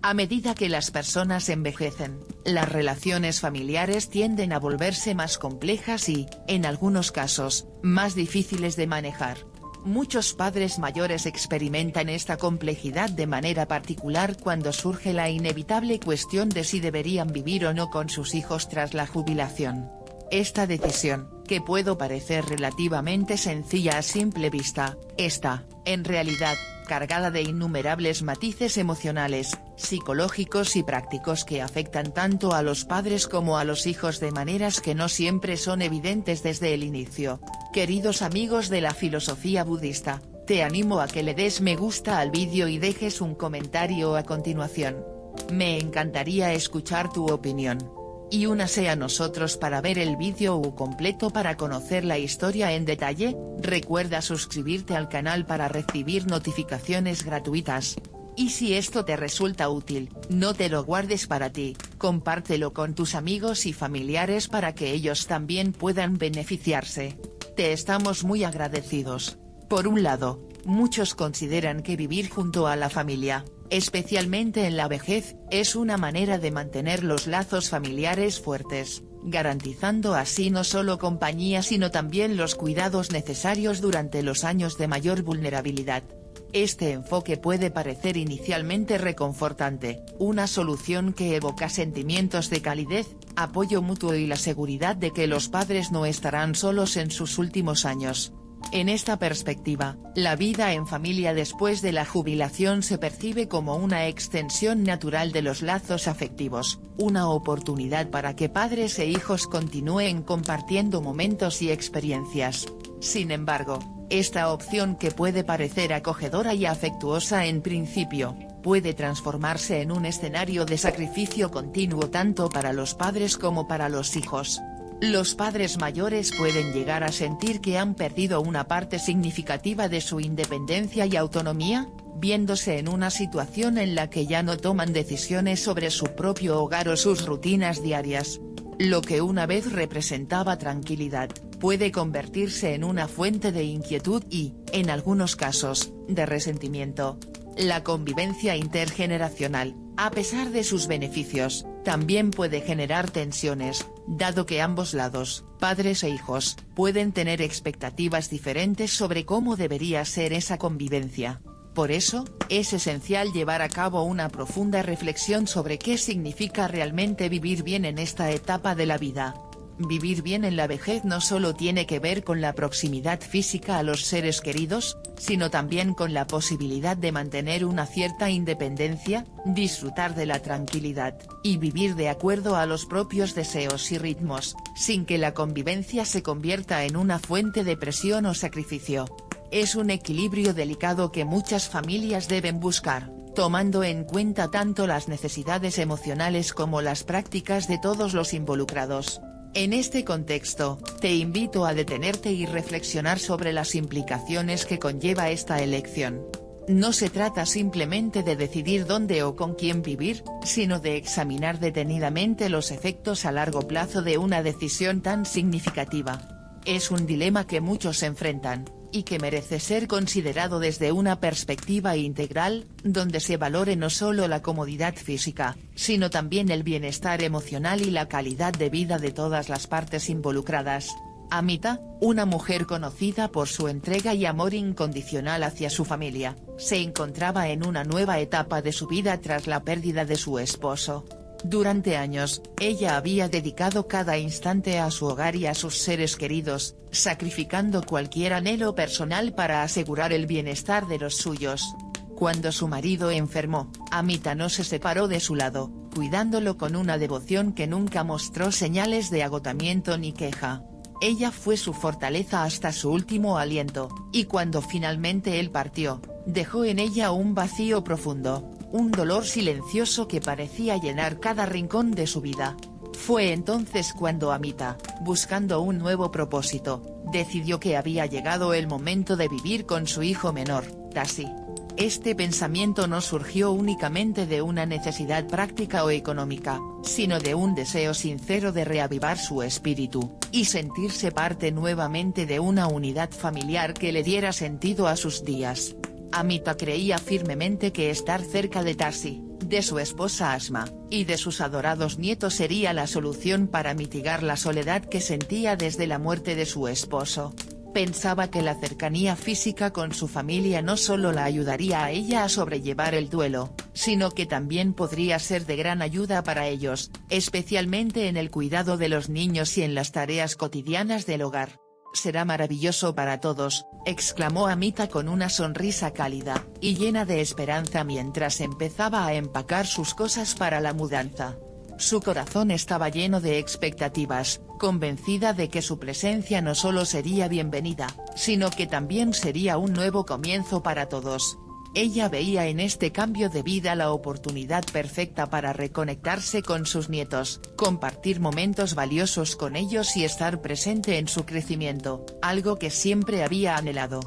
A medida que las personas envejecen, las relaciones familiares tienden a volverse más complejas y, en algunos casos, más difíciles de manejar. Muchos padres mayores experimentan esta complejidad de manera particular cuando surge la inevitable cuestión de si deberían vivir o no con sus hijos tras la jubilación. Esta decisión, que puede parecer relativamente sencilla a simple vista, está, en realidad, cargada de innumerables matices emocionales, psicológicos y prácticos que afectan tanto a los padres como a los hijos de maneras que no siempre son evidentes desde el inicio. Queridos amigos de la filosofía budista, te animo a que le des me gusta al vídeo y dejes un comentario a continuación. Me encantaría escuchar tu opinión. Y únase a nosotros para ver el vídeo completo para conocer la historia en detalle. Recuerda suscribirte al canal para recibir notificaciones gratuitas. Y si esto te resulta útil, no te lo guardes para ti, compártelo con tus amigos y familiares para que ellos también puedan beneficiarse. Te estamos muy agradecidos. Por un lado, muchos consideran que vivir junto a la familia, especialmente en la vejez, es una manera de mantener los lazos familiares fuertes, garantizando así no solo compañía sino también los cuidados necesarios durante los años de mayor vulnerabilidad. Este enfoque puede parecer inicialmente reconfortante, una solución que evoca sentimientos de calidez, apoyo mutuo y la seguridad de que los padres no estarán solos en sus últimos años. En esta perspectiva, la vida en familia después de la jubilación se percibe como una extensión natural de los lazos afectivos, una oportunidad para que padres e hijos continúen compartiendo momentos y experiencias. Sin embargo, esta opción, que puede parecer acogedora y afectuosa en principio, puede transformarse en un escenario de sacrificio continuo tanto para los padres como para los hijos. Los padres mayores pueden llegar a sentir que han perdido una parte significativa de su independencia y autonomía, viéndose en una situación en la que ya no toman decisiones sobre su propio hogar o sus rutinas diarias. Lo que una vez representaba tranquilidad, puede convertirse en una fuente de inquietud y, en algunos casos, de resentimiento. La convivencia intergeneracional, a pesar de sus beneficios, también puede generar tensiones, dado que ambos lados, padres e hijos, pueden tener expectativas diferentes sobre cómo debería ser esa convivencia. Por eso, es esencial llevar a cabo una profunda reflexión sobre qué significa realmente vivir bien en esta etapa de la vida. Vivir bien en la vejez no solo tiene que ver con la proximidad física a los seres queridos, sino también con la posibilidad de mantener una cierta independencia, disfrutar de la tranquilidad, y vivir de acuerdo a los propios deseos y ritmos, sin que la convivencia se convierta en una fuente de presión o sacrificio. Es un equilibrio delicado que muchas familias deben buscar, tomando en cuenta tanto las necesidades emocionales como las prácticas de todos los involucrados. En este contexto, te invito a detenerte y reflexionar sobre las implicaciones que conlleva esta elección. No se trata simplemente de decidir dónde o con quién vivir, sino de examinar detenidamente los efectos a largo plazo de una decisión tan significativa. Es un dilema que muchos enfrentan, y que merece ser considerado desde una perspectiva integral, donde se valore no solo la comodidad física, sino también el bienestar emocional y la calidad de vida de todas las partes involucradas. Amita, una mujer conocida por su entrega y amor incondicional hacia su familia, se encontraba en una nueva etapa de su vida tras la pérdida de su esposo. Durante años, ella había dedicado cada instante a su hogar y a sus seres queridos, sacrificando cualquier anhelo personal para asegurar el bienestar de los suyos. Cuando su marido enfermó, Amita no se separó de su lado, cuidándolo con una devoción que nunca mostró señales de agotamiento ni queja. Ella fue su fortaleza hasta su último aliento, y cuando finalmente él partió, dejó en ella un vacío profundo, un dolor silencioso que parecía llenar cada rincón de su vida. Fue entonces cuando Amita, buscando un nuevo propósito, decidió que había llegado el momento de vivir con su hijo menor, Tasi. Este pensamiento no surgió únicamente de una necesidad práctica o económica, sino de un deseo sincero de reavivar su espíritu, y sentirse parte nuevamente de una unidad familiar que le diera sentido a sus días. Amita creía firmemente que estar cerca de Tasi, de su esposa Asma, y de sus adorados nietos sería la solución para mitigar la soledad que sentía desde la muerte de su esposo. Pensaba que la cercanía física con su familia no solo la ayudaría a ella a sobrellevar el duelo, sino que también podría ser de gran ayuda para ellos, especialmente en el cuidado de los niños y en las tareas cotidianas del hogar. «Será maravilloso para todos», exclamó Amita con una sonrisa cálida y llena de esperanza mientras empezaba a empacar sus cosas para la mudanza. Su corazón estaba lleno de expectativas, convencida de que su presencia no solo sería bienvenida, sino que también sería un nuevo comienzo para todos. Ella veía en este cambio de vida la oportunidad perfecta para reconectarse con sus nietos, compartir momentos valiosos con ellos y estar presente en su crecimiento, algo que siempre había anhelado.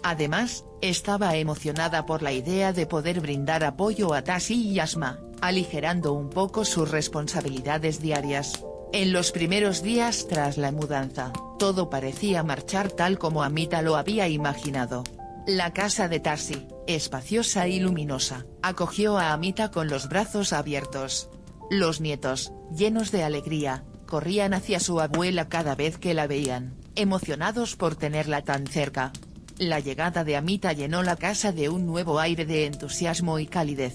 Además, estaba emocionada por la idea de poder brindar apoyo a Tasi y Asma, aligerando un poco sus responsabilidades diarias. En los primeros días tras la mudanza, todo parecía marchar tal como Amita lo había imaginado. La casa de Tasi, espaciosa y luminosa, acogió a Amita con los brazos abiertos. Los nietos, llenos de alegría, corrían hacia su abuela cada vez que la veían, emocionados por tenerla tan cerca. La llegada de Amita llenó la casa de un nuevo aire de entusiasmo y calidez.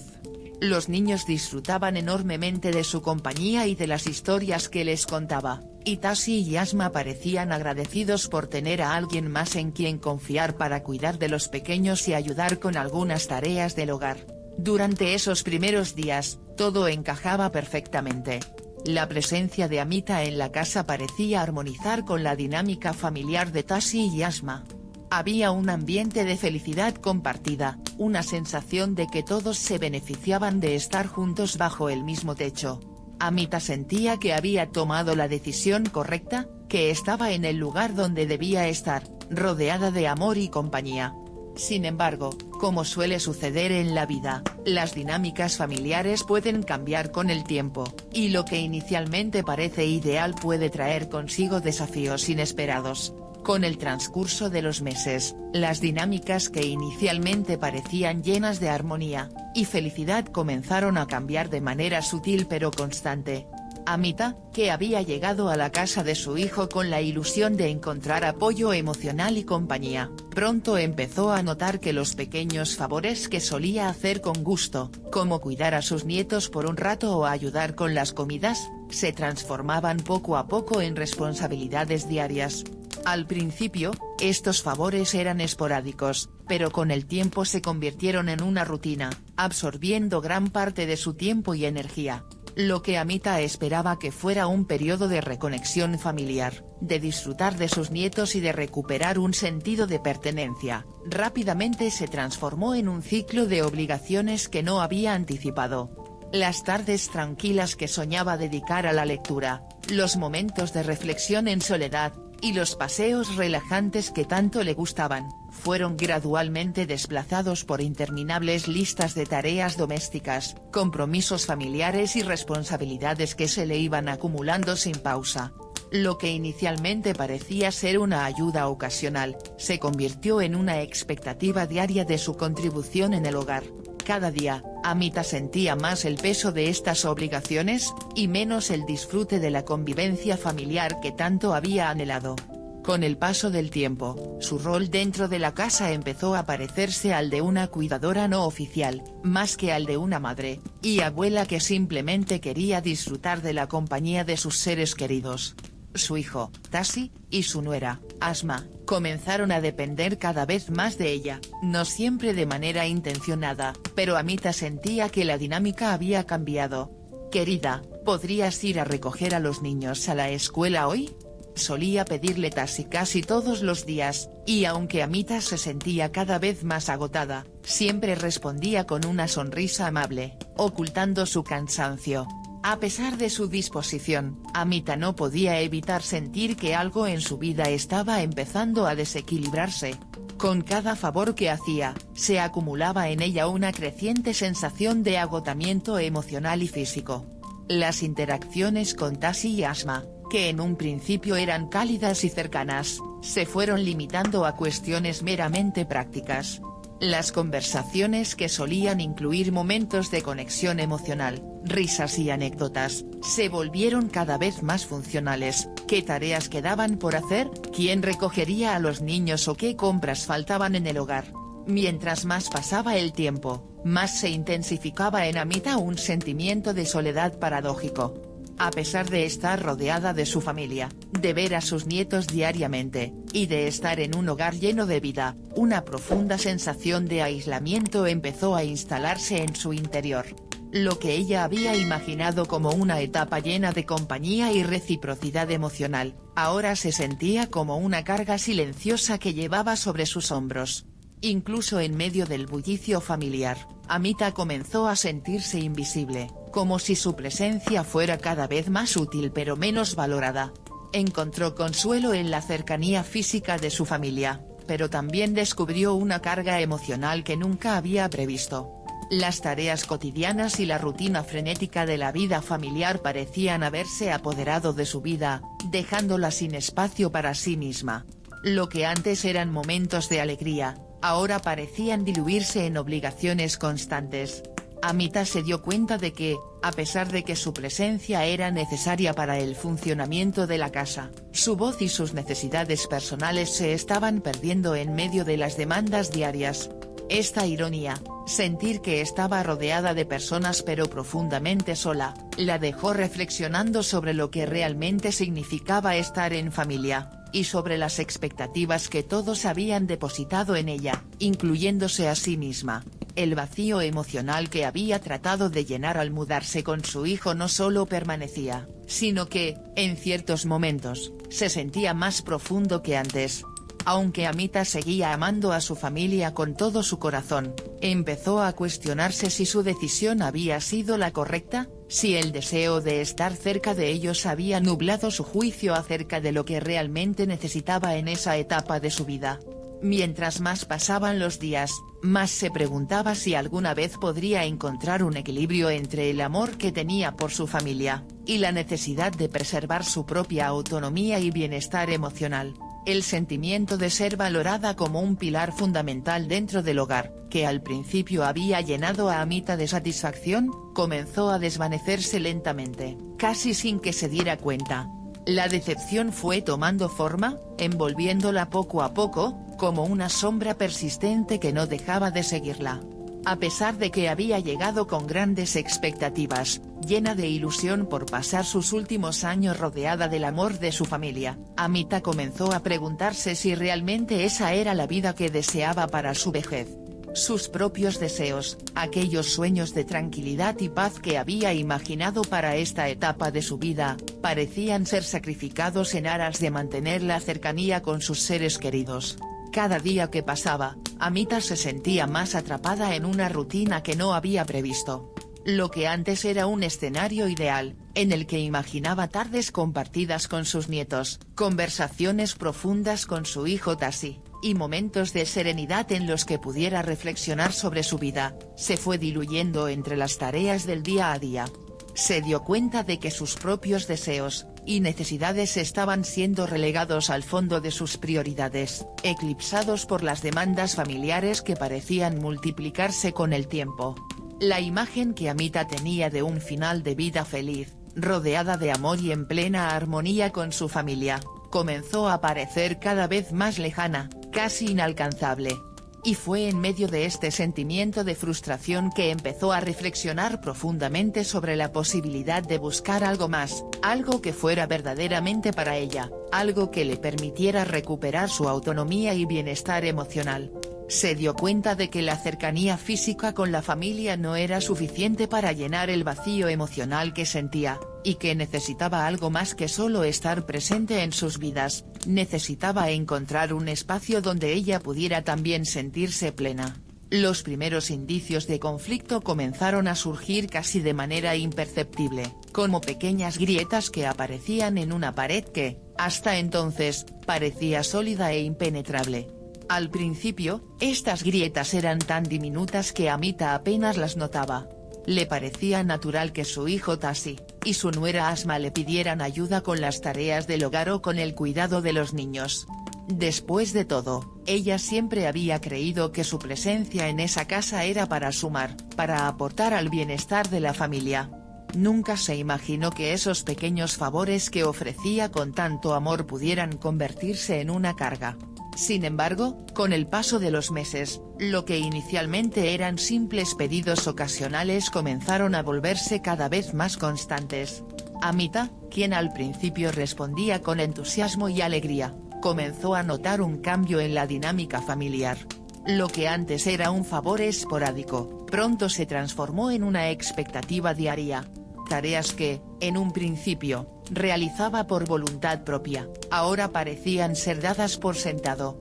Los niños disfrutaban enormemente de su compañía y de las historias que les contaba, y Tasi y Asma parecían agradecidos por tener a alguien más en quien confiar para cuidar de los pequeños y ayudar con algunas tareas del hogar. Durante esos primeros días, todo encajaba perfectamente. La presencia de Amita en la casa parecía armonizar con la dinámica familiar de Tasi y Asma. Había un ambiente de felicidad compartida, una sensación de que todos se beneficiaban de estar juntos bajo el mismo techo. Amita sentía que había tomado la decisión correcta, que estaba en el lugar donde debía estar, rodeada de amor y compañía. Sin embargo, como suele suceder en la vida, las dinámicas familiares pueden cambiar con el tiempo, y lo que inicialmente parece ideal puede traer consigo desafíos inesperados. Con el transcurso de los meses, las dinámicas que inicialmente parecían llenas de armonía y felicidad comenzaron a cambiar de manera sutil pero constante. Amita, que había llegado a la casa de su hijo con la ilusión de encontrar apoyo emocional y compañía, pronto empezó a notar que los pequeños favores que solía hacer con gusto, como cuidar a sus nietos por un rato o ayudar con las comidas, se transformaban poco a poco en responsabilidades diarias. Al principio, estos favores eran esporádicos, pero con el tiempo se convirtieron en una rutina, absorbiendo gran parte de su tiempo y energía. Lo que Amita esperaba que fuera un periodo de reconexión familiar, de disfrutar de sus nietos y de recuperar un sentido de pertenencia, rápidamente se transformó en un ciclo de obligaciones que no había anticipado. Las tardes tranquilas que soñaba dedicar a la lectura, los momentos de reflexión en soledad, y los paseos relajantes que tanto le gustaban, fueron gradualmente desplazados por interminables listas de tareas domésticas, compromisos familiares y responsabilidades que se le iban acumulando sin pausa. Lo que inicialmente parecía ser una ayuda ocasional, se convirtió en una expectativa diaria de su contribución en el hogar. Cada día, Amita sentía más el peso de estas obligaciones, y menos el disfrute de la convivencia familiar que tanto había anhelado. Con el paso del tiempo, su rol dentro de la casa empezó a parecerse al de una cuidadora no oficial, más que al de una madre y abuela que simplemente quería disfrutar de la compañía de sus seres queridos. Su hijo, Tasi, y su nuera, Asma, comenzaron a depender cada vez más de ella, no siempre de manera intencionada, pero Amita sentía que la dinámica había cambiado. «Querida, ¿podrías ir a recoger a los niños a la escuela hoy?», solía pedirle Tasi casi todos los días, y aunque Amita se sentía cada vez más agotada, siempre respondía con una sonrisa amable, ocultando su cansancio. A pesar de su disposición, Amita no podía evitar sentir que algo en su vida estaba empezando a desequilibrarse. Con cada favor que hacía, se acumulaba en ella una creciente sensación de agotamiento emocional y físico. Las interacciones con Tasi y Asma, que en un principio eran cálidas y cercanas, se fueron limitando a cuestiones meramente prácticas. Las conversaciones, que solían incluir momentos de conexión emocional, risas y anécdotas, se volvieron cada vez más funcionales. ¿Qué tareas quedaban por hacer?, quién recogería a los niños o qué compras faltaban en el hogar. Mientras más pasaba el tiempo, más se intensificaba en Amita un sentimiento de soledad paradójico. A pesar de estar rodeada de su familia, de ver a sus nietos diariamente, y de estar en un hogar lleno de vida, una profunda sensación de aislamiento empezó a instalarse en su interior. Lo que ella había imaginado como una etapa llena de compañía y reciprocidad emocional, ahora se sentía como una carga silenciosa que llevaba sobre sus hombros. Incluso en medio del bullicio familiar, Amita comenzó a sentirse invisible, como si su presencia fuera cada vez más útil pero menos valorada. Encontró consuelo en la cercanía física de su familia, pero también descubrió una carga emocional que nunca había previsto. Las tareas cotidianas y la rutina frenética de la vida familiar parecían haberse apoderado de su vida, dejándola sin espacio para sí misma. Lo que antes eran momentos de alegría, ahora parecían diluirse en obligaciones constantes. Amita se dio cuenta de que, a pesar de que su presencia era necesaria para el funcionamiento de la casa, su voz y sus necesidades personales se estaban perdiendo en medio de las demandas diarias. Esta ironía, sentir que estaba rodeada de personas pero profundamente sola, la dejó reflexionando sobre lo que realmente significaba estar en familia, y sobre las expectativas que todos habían depositado en ella, incluyéndose a sí misma. El vacío emocional que había tratado de llenar al mudarse con su hijo no solo permanecía, sino que, en ciertos momentos, se sentía más profundo que antes. Aunque Amita seguía amando a su familia con todo su corazón, empezó a cuestionarse si su decisión había sido la correcta, si el deseo de estar cerca de ellos había nublado su juicio acerca de lo que realmente necesitaba en esa etapa de su vida. Mientras más pasaban los días, más se preguntaba si alguna vez podría encontrar un equilibrio entre el amor que tenía por su familia, y la necesidad de preservar su propia autonomía y bienestar emocional. El sentimiento de ser valorada como un pilar fundamental dentro del hogar, que al principio había llenado a Amita de satisfacción, comenzó a desvanecerse lentamente, casi sin que se diera cuenta. La decepción fue tomando forma, envolviéndola poco a poco, como una sombra persistente que no dejaba de seguirla. A pesar de que había llegado con grandes expectativas, llena de ilusión por pasar sus últimos años rodeada del amor de su familia, Amita comenzó a preguntarse si realmente esa era la vida que deseaba para su vejez. Sus propios deseos, aquellos sueños de tranquilidad y paz que había imaginado para esta etapa de su vida, parecían ser sacrificados en aras de mantener la cercanía con sus seres queridos. Cada día que pasaba, Amita se sentía más atrapada en una rutina que no había previsto. Lo que antes era un escenario ideal, en el que imaginaba tardes compartidas con sus nietos, conversaciones profundas con su hijo Tassi, y momentos de serenidad en los que pudiera reflexionar sobre su vida, se fue diluyendo entre las tareas del día a día. Se dio cuenta de que sus propios deseos y necesidades estaban siendo relegados al fondo de sus prioridades, eclipsados por las demandas familiares que parecían multiplicarse con el tiempo. La imagen que Amita tenía de un final de vida feliz, rodeada de amor y en plena armonía con su familia, comenzó a parecer cada vez más lejana, casi inalcanzable. Y fue en medio de este sentimiento de frustración que empezó a reflexionar profundamente sobre la posibilidad de buscar algo más, algo que fuera verdaderamente para ella, algo que le permitiera recuperar su autonomía y bienestar emocional. Se dio cuenta de que la cercanía física con la familia no era suficiente para llenar el vacío emocional que sentía, y que necesitaba algo más que solo estar presente en sus vidas, necesitaba encontrar un espacio donde ella pudiera también sentirse plena. Los primeros indicios de conflicto comenzaron a surgir casi de manera imperceptible, como pequeñas grietas que aparecían en una pared que, hasta entonces, parecía sólida e impenetrable. Al principio, estas grietas eran tan diminutas que Amita apenas las notaba. Le parecía natural que su hijo Tassi y su nuera Asma le pidieran ayuda con las tareas del hogar o con el cuidado de los niños. Después de todo, ella siempre había creído que su presencia en esa casa era para sumar, para aportar al bienestar de la familia. Nunca se imaginó que esos pequeños favores que ofrecía con tanto amor pudieran convertirse en una carga. Sin embargo, con el paso de los meses, lo que inicialmente eran simples pedidos ocasionales comenzaron a volverse cada vez más constantes. Amita, quien al principio respondía con entusiasmo y alegría, comenzó a notar un cambio en la dinámica familiar. Lo que antes era un favor esporádico, pronto se transformó en una expectativa diaria. Tareas que, en un principio, realizaba por voluntad propia, ahora parecían ser dadas por sentado.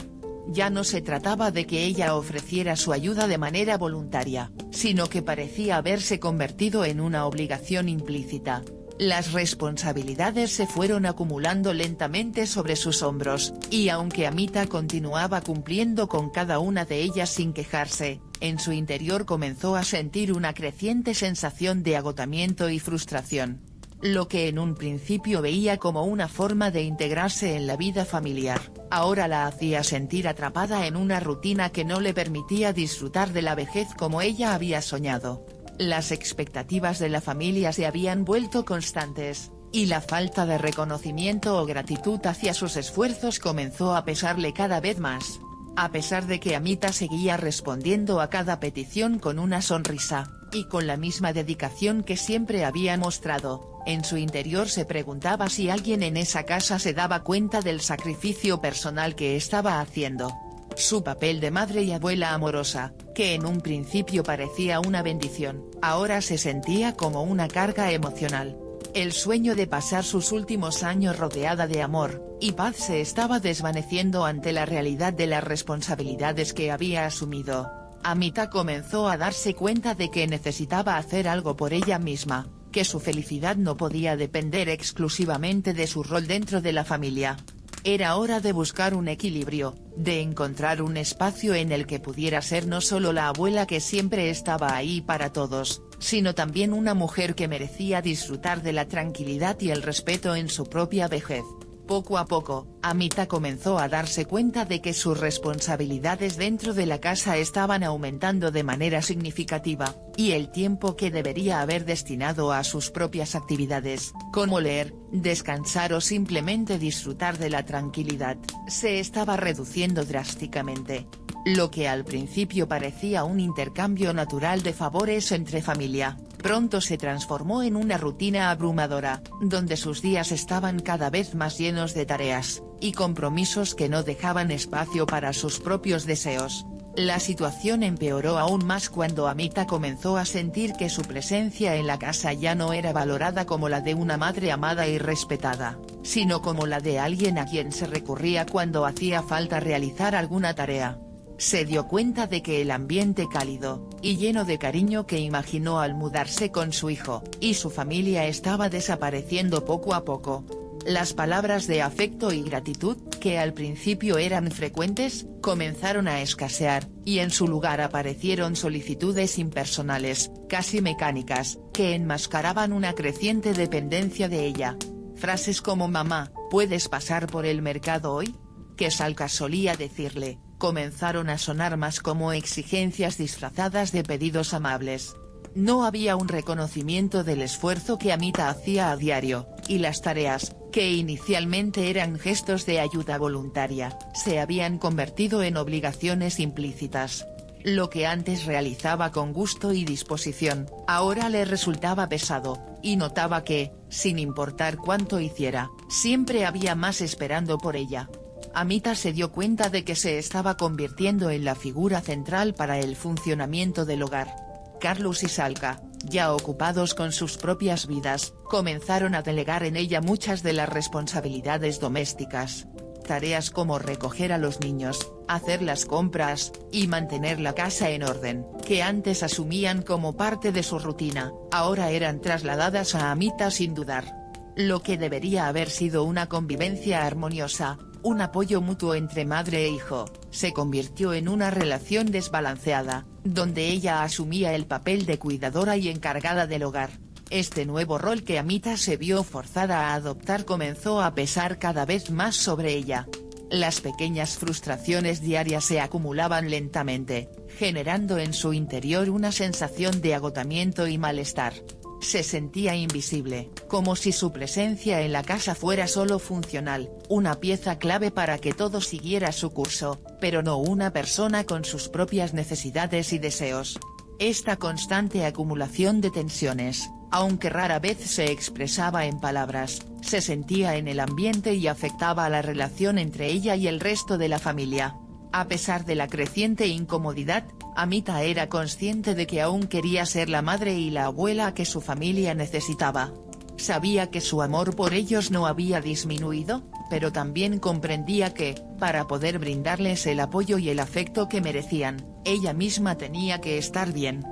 Ya no se trataba de que ella ofreciera su ayuda de manera voluntaria, sino que parecía haberse convertido en una obligación implícita. Las responsabilidades se fueron acumulando lentamente sobre sus hombros, y aunque Amita continuaba cumpliendo con cada una de ellas sin quejarse, en su interior comenzó a sentir una creciente sensación de agotamiento y frustración. Lo que en un principio veía como una forma de integrarse en la vida familiar, ahora la hacía sentir atrapada en una rutina que no le permitía disfrutar de la vejez como ella había soñado. Las expectativas de la familia se habían vuelto constantes, y la falta de reconocimiento o gratitud hacia sus esfuerzos comenzó a pesarle cada vez más. A pesar de que Amita seguía respondiendo a cada petición con una sonrisa, y con la misma dedicación que siempre había mostrado, en su interior se preguntaba si alguien en esa casa se daba cuenta del sacrificio personal que estaba haciendo. Su papel de madre y abuela amorosa, que en un principio parecía una bendición, ahora se sentía como una carga emocional. El sueño de pasar sus últimos años rodeada de amor y paz se estaba desvaneciendo ante la realidad de las responsabilidades que había asumido. Amita comenzó a darse cuenta de que necesitaba hacer algo por ella misma, que su felicidad no podía depender exclusivamente de su rol dentro de la familia. Era hora de buscar un equilibrio, de encontrar un espacio en el que pudiera ser no solo la abuela que siempre estaba ahí para todos, sino también una mujer que merecía disfrutar de la tranquilidad y el respeto en su propia vejez. Poco a poco, Amita comenzó a darse cuenta de que sus responsabilidades dentro de la casa estaban aumentando de manera significativa, y el tiempo que debería haber destinado a sus propias actividades, como leer, descansar o simplemente disfrutar de la tranquilidad, se estaba reduciendo drásticamente. Lo que al principio parecía un intercambio natural de favores entre familia, pronto se transformó en una rutina abrumadora, donde sus días estaban cada vez más llenos de tareas y compromisos que no dejaban espacio para sus propios deseos. La situación empeoró aún más cuando Amita comenzó a sentir que su presencia en la casa ya no era valorada como la de una madre amada y respetada, sino como la de alguien a quien se recurría cuando hacía falta realizar alguna tarea. Se dio cuenta de que el ambiente cálido y lleno de cariño que imaginó al mudarse con su hijo y su familia estaba desapareciendo poco a poco. Las palabras de afecto y gratitud, que al principio eran frecuentes, comenzaron a escasear, y en su lugar aparecieron solicitudes impersonales, casi mecánicas, que enmascaraban una creciente dependencia de ella. Frases como «Mamá, ¿puedes pasar por el mercado hoy?», que Salka solía decirle, comenzaron a sonar más como exigencias disfrazadas de pedidos amables. No había un reconocimiento del esfuerzo que Amita hacía a diario, y las tareas, que inicialmente eran gestos de ayuda voluntaria, se habían convertido en obligaciones implícitas. Lo que antes realizaba con gusto y disposición, ahora le resultaba pesado, y notaba que, sin importar cuánto hiciera, siempre había más esperando por ella. Amita se dio cuenta de que se estaba convirtiendo en la figura central para el funcionamiento del hogar. Carlos y Salka, ya ocupados con sus propias vidas, comenzaron a delegar en ella muchas de las responsabilidades domésticas. Tareas como recoger a los niños, hacer las compras, y mantener la casa en orden, que antes asumían como parte de su rutina, ahora eran trasladadas a Amita sin dudar. Lo que debería haber sido una convivencia armoniosa, un apoyo mutuo entre madre e hijo, se convirtió en una relación desbalanceada, donde ella asumía el papel de cuidadora y encargada del hogar. Este nuevo rol que Amita se vio forzada a adoptar comenzó a pesar cada vez más sobre ella. las pequeñas frustraciones diarias se acumulaban lentamente, generando en su interior una sensación de agotamiento y malestar. Se sentía invisible, como si su presencia en la casa fuera solo funcional, una pieza clave para que todo siguiera su curso, pero no una persona con sus propias necesidades y deseos. Esta constante acumulación de tensiones, aunque rara vez se expresaba en palabras, se sentía en el ambiente y afectaba a la relación entre ella y el resto de la familia. A pesar de la creciente incomodidad, Amita era consciente de que aún quería ser la madre y la abuela que su familia necesitaba. Sabía que su amor por ellos no había disminuido, pero también comprendía que, para poder brindarles el apoyo y el afecto que merecían, ella misma tenía que estar bien.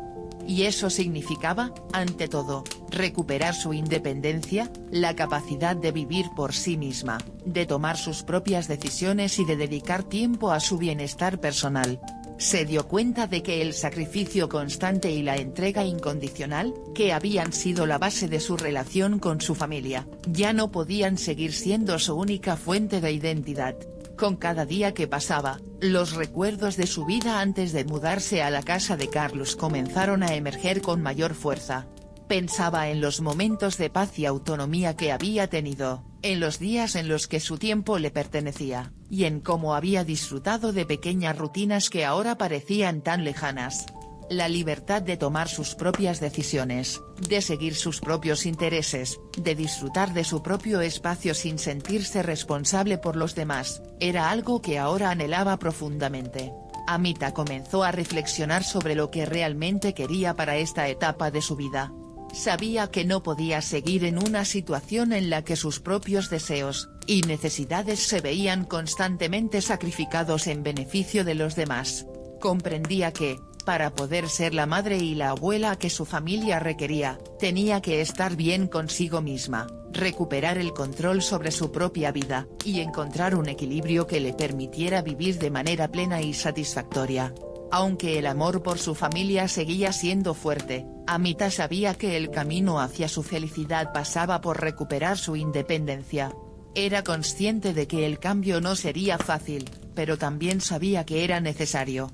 Y eso significaba, ante todo, recuperar su independencia, la capacidad de vivir por sí misma, de tomar sus propias decisiones y de dedicar tiempo a su bienestar personal. Se dio cuenta de que el sacrificio constante y la entrega incondicional, que habían sido la base de su relación con su familia, ya no podían seguir siendo su única fuente de identidad. Con cada día que pasaba, los recuerdos de su vida antes de mudarse a la casa de Carlos comenzaron a emerger con mayor fuerza. Pensaba en los momentos de paz y autonomía que había tenido, en los días en los que su tiempo le pertenecía, y en cómo había disfrutado de pequeñas rutinas que ahora parecían tan lejanas. La libertad de tomar sus propias decisiones, de seguir sus propios intereses, de disfrutar de su propio espacio sin sentirse responsable por los demás, era algo que ahora anhelaba profundamente. Amita comenzó a reflexionar sobre lo que realmente quería para esta etapa de su vida. Sabía que no podía seguir en una situación en la que sus propios deseos y necesidades se veían constantemente sacrificados en beneficio de los demás. Comprendía que, para poder ser la madre y la abuela que su familia requería, tenía que estar bien consigo misma, recuperar el control sobre su propia vida, y encontrar un equilibrio que le permitiera vivir de manera plena y satisfactoria. Aunque el amor por su familia seguía siendo fuerte, Amita sabía que el camino hacia su felicidad pasaba por recuperar su independencia. Era consciente de que el cambio no sería fácil, pero también sabía que era necesario.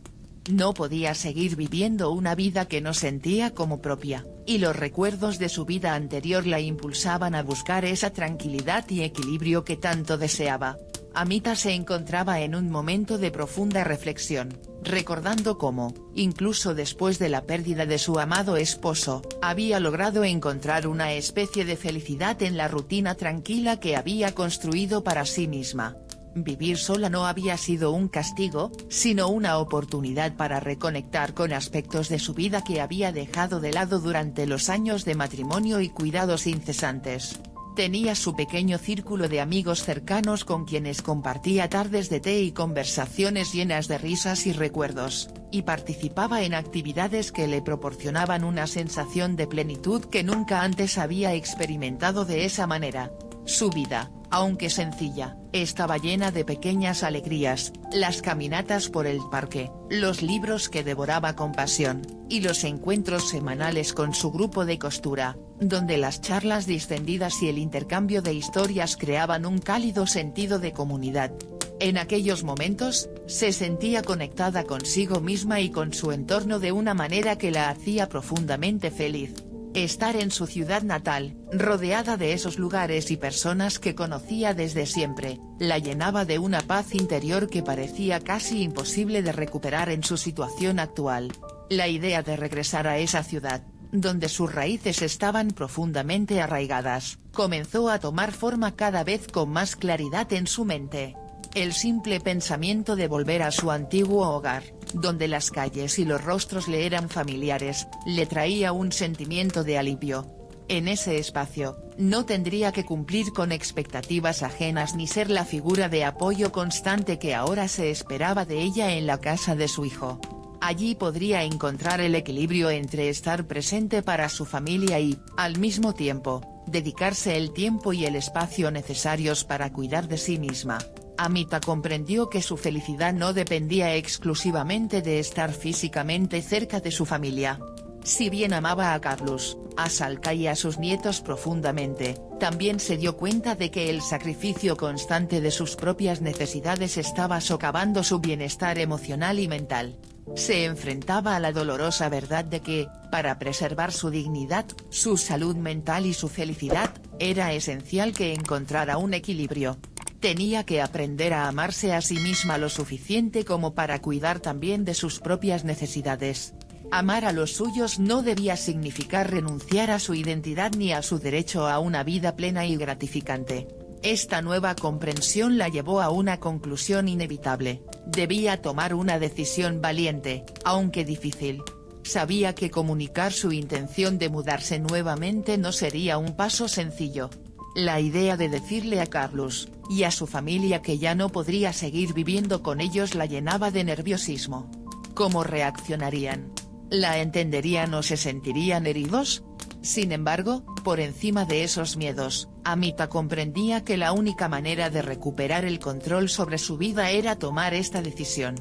No podía seguir viviendo una vida que no sentía como propia, y los recuerdos de su vida anterior la impulsaban a buscar esa tranquilidad y equilibrio que tanto deseaba. Amita se encontraba en un momento de profunda reflexión, recordando cómo, incluso después de la pérdida de su amado esposo, había logrado encontrar una especie de felicidad en la rutina tranquila que había construido para sí misma. Vivir sola no había sido un castigo, sino una oportunidad para reconectar con aspectos de su vida que había dejado de lado durante los años de matrimonio y cuidados incesantes. Tenía su pequeño círculo de amigos cercanos con quienes compartía tardes de té y conversaciones llenas de risas y recuerdos, y participaba en actividades que le proporcionaban una sensación de plenitud que nunca antes había experimentado de esa manera. Su vida, aunque sencilla, estaba llena de pequeñas alegrías, las caminatas por el parque, los libros que devoraba con pasión, y los encuentros semanales con su grupo de costura, donde las charlas distendidas y el intercambio de historias creaban un cálido sentido de comunidad. En aquellos momentos, se sentía conectada consigo misma y con su entorno de una manera que la hacía profundamente feliz. Estar en su ciudad natal, rodeada de esos lugares y personas que conocía desde siempre, la llenaba de una paz interior que parecía casi imposible de recuperar en su situación actual. La idea de regresar a esa ciudad, donde sus raíces estaban profundamente arraigadas, comenzó a tomar forma cada vez con más claridad en su mente. El simple pensamiento de volver a su antiguo hogar, donde las calles y los rostros le eran familiares, le traía un sentimiento de alivio. En ese espacio, no tendría que cumplir con expectativas ajenas ni ser la figura de apoyo constante que ahora se esperaba de ella en la casa de su hijo. Allí podría encontrar el equilibrio entre estar presente para su familia y, al mismo tiempo, dedicarse el tiempo y el espacio necesarios para cuidar de sí misma. Amita comprendió que su felicidad no dependía exclusivamente de estar físicamente cerca de su familia. Si bien amaba a Carlos, a Salka y a sus nietos profundamente, también se dio cuenta de que el sacrificio constante de sus propias necesidades estaba socavando su bienestar emocional y mental. Se enfrentaba a la dolorosa verdad de que, para preservar su dignidad, su salud mental y su felicidad, era esencial que encontrara un equilibrio. Tenía que aprender a amarse a sí misma lo suficiente como para cuidar también de sus propias necesidades. Amar a los suyos no debía significar renunciar a su identidad ni a su derecho a una vida plena y gratificante. Esta nueva comprensión la llevó a una conclusión inevitable: debía tomar una decisión valiente, aunque difícil. Sabía que comunicar su intención de mudarse nuevamente no sería un paso sencillo. La idea de decirle a Carlos, y a su familia que ya no podría seguir viviendo con ellos la llenaba de nerviosismo. ¿Cómo reaccionarían? ¿La entenderían o se sentirían heridos? Sin embargo, por encima de esos miedos, Amita comprendía que la única manera de recuperar el control sobre su vida era tomar esta decisión.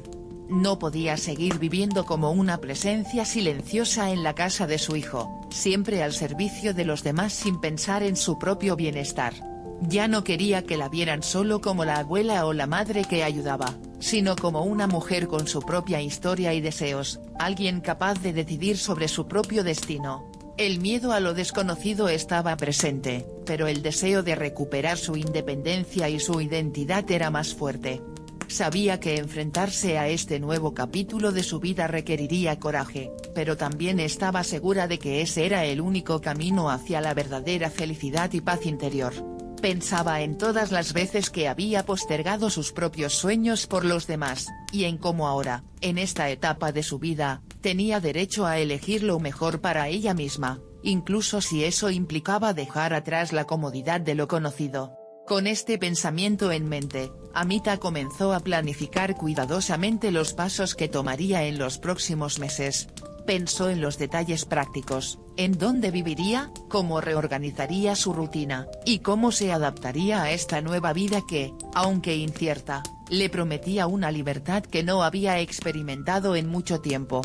No podía seguir viviendo como una presencia silenciosa en la casa de su hijo, siempre al servicio de los demás sin pensar en su propio bienestar. Ya no quería que la vieran solo como la abuela o la madre que ayudaba, sino como una mujer con su propia historia y deseos, alguien capaz de decidir sobre su propio destino. El miedo a lo desconocido estaba presente, pero el deseo de recuperar su independencia y su identidad era más fuerte. Sabía que enfrentarse a este nuevo capítulo de su vida requeriría coraje, pero también estaba segura de que ese era el único camino hacia la verdadera felicidad y paz interior. Pensaba en todas las veces que había postergado sus propios sueños por los demás, y en cómo ahora, en esta etapa de su vida, tenía derecho a elegir lo mejor para ella misma, incluso si eso implicaba dejar atrás la comodidad de lo conocido. Con este pensamiento en mente, Amita comenzó a planificar cuidadosamente los pasos que tomaría en los próximos meses. Pensó en los detalles prácticos, en dónde viviría, cómo reorganizaría su rutina, y cómo se adaptaría a esta nueva vida que, aunque incierta, le prometía una libertad que no había experimentado en mucho tiempo.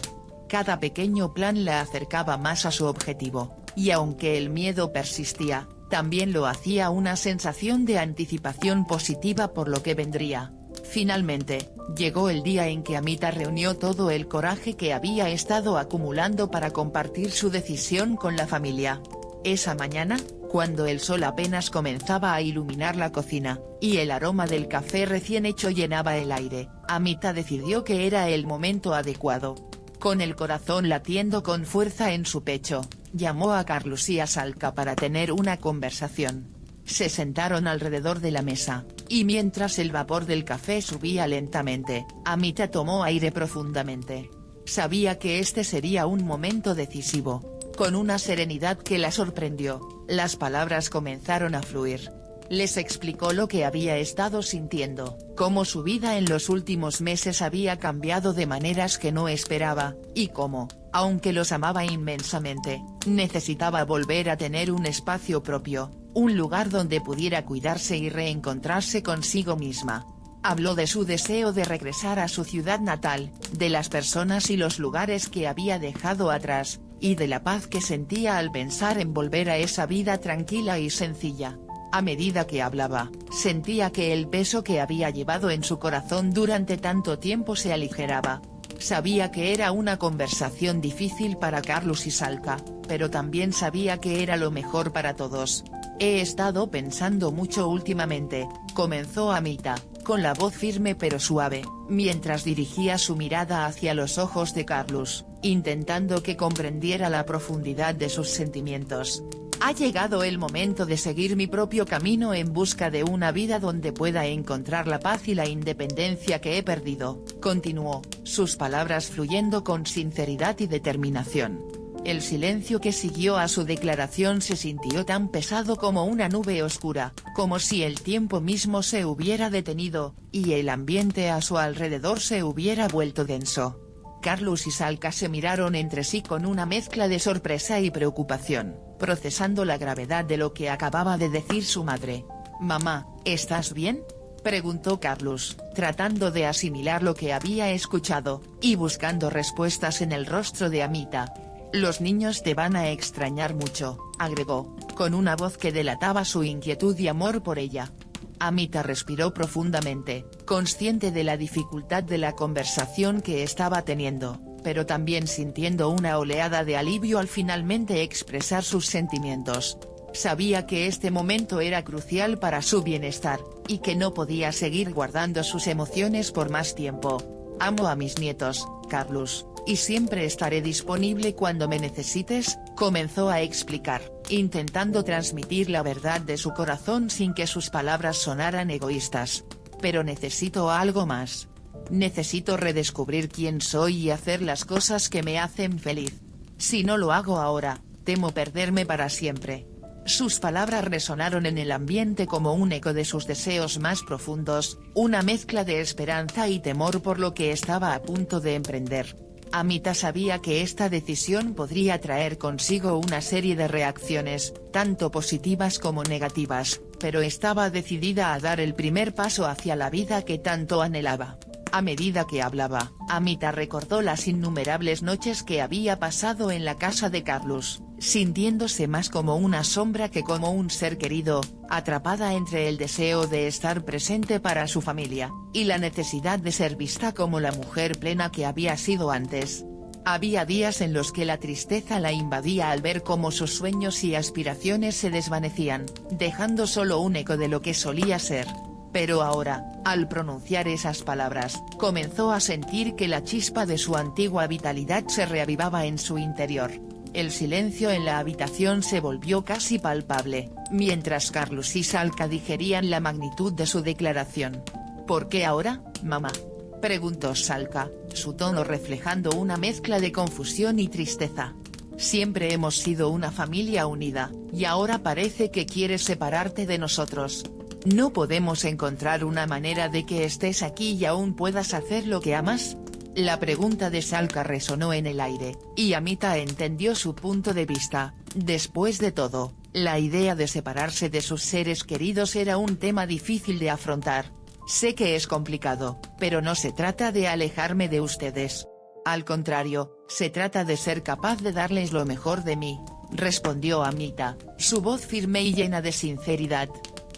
Cada pequeño plan la acercaba más a su objetivo, y aunque el miedo persistía, también lo hacía una sensación de anticipación positiva por lo que vendría. Finalmente, llegó el día en que Amita reunió todo el coraje que había estado acumulando para compartir su decisión con la familia. Esa mañana, cuando el sol apenas comenzaba a iluminar la cocina, y el aroma del café recién hecho llenaba el aire, Amita decidió que era el momento adecuado. Con el corazón latiendo con fuerza en su pecho, llamó a Carlos y a Salka para tener una conversación. Se sentaron alrededor de la mesa, y mientras el vapor del café subía lentamente, Amita tomó aire profundamente. Sabía que este sería un momento decisivo. Con una serenidad que la sorprendió, las palabras comenzaron a fluir. Les explicó lo que había estado sintiendo, cómo su vida en los últimos meses había cambiado de maneras que no esperaba, y cómo, aunque los amaba inmensamente, necesitaba volver a tener un espacio propio, un lugar donde pudiera cuidarse y reencontrarse consigo misma. Habló de su deseo de regresar a su ciudad natal, de las personas y los lugares que había dejado atrás, y de la paz que sentía al pensar en volver a esa vida tranquila y sencilla. A medida que hablaba, sentía que el peso que había llevado en su corazón durante tanto tiempo se aligeraba. Sabía que era una conversación difícil para Carlos y Salka, pero también sabía que era lo mejor para todos. He estado pensando mucho últimamente, comenzó Amita, con la voz firme pero suave, mientras dirigía su mirada hacia los ojos de Carlos, intentando que comprendiera la profundidad de sus sentimientos. Ha llegado el momento de seguir mi propio camino en busca de una vida donde pueda encontrar la paz y la independencia que he perdido, continuó, sus palabras fluyendo con sinceridad y determinación. El silencio que siguió a su declaración se sintió tan pesado como una nube oscura, como si el tiempo mismo se hubiera detenido, y el ambiente a su alrededor se hubiera vuelto denso. Carlos y Salka se miraron entre sí con una mezcla de sorpresa y preocupación, procesando la gravedad de lo que acababa de decir su madre. «Mamá, ¿estás bien?», preguntó Carlos, tratando de asimilar lo que había escuchado, y buscando respuestas en el rostro de Amita. Los niños te van a extrañar mucho, agregó, con una voz que delataba su inquietud y amor por ella. Amita respiró profundamente, consciente de la dificultad de la conversación que estaba teniendo, pero también sintiendo una oleada de alivio al finalmente expresar sus sentimientos. Sabía que este momento era crucial para su bienestar, y que no podía seguir guardando sus emociones por más tiempo. Amo a mis nietos, Carlos, y siempre estaré disponible cuando me necesites, comenzó a explicar, intentando transmitir la verdad de su corazón sin que sus palabras sonaran egoístas. Pero necesito algo más. Necesito redescubrir quién soy y hacer las cosas que me hacen feliz. Si no lo hago ahora, temo perderme para siempre. Sus palabras resonaron en el ambiente como un eco de sus deseos más profundos, una mezcla de esperanza y temor por lo que estaba a punto de emprender. Amita sabía que esta decisión podría traer consigo una serie de reacciones, tanto positivas como negativas, pero estaba decidida a dar el primer paso hacia la vida que tanto anhelaba. A medida que hablaba, Amita recordó las innumerables noches que había pasado en la casa de Carlos, sintiéndose más como una sombra que como un ser querido, atrapada entre el deseo de estar presente para su familia, y la necesidad de ser vista como la mujer plena que había sido antes. Había días en los que la tristeza la invadía al ver cómo sus sueños y aspiraciones se desvanecían, dejando solo un eco de lo que solía ser. Pero ahora, al pronunciar esas palabras, comenzó a sentir que la chispa de su antigua vitalidad se reavivaba en su interior. El silencio en la habitación se volvió casi palpable, mientras Carlos y Salka digerían la magnitud de su declaración. ¿Por qué ahora, mamá?, preguntó Salka, su tono reflejando una mezcla de confusión y tristeza. Siempre hemos sido una familia unida, y ahora parece que quieres separarte de nosotros. ¿No podemos encontrar una manera de que estés aquí y aún puedas hacer lo que amas? La pregunta de Salka resonó en el aire, y Amita entendió su punto de vista. Después de todo, la idea de separarse de sus seres queridos era un tema difícil de afrontar. Sé que es complicado, pero no se trata de alejarme de ustedes. Al contrario, se trata de ser capaz de darles lo mejor de mí, respondió Amita, su voz firme y llena de sinceridad.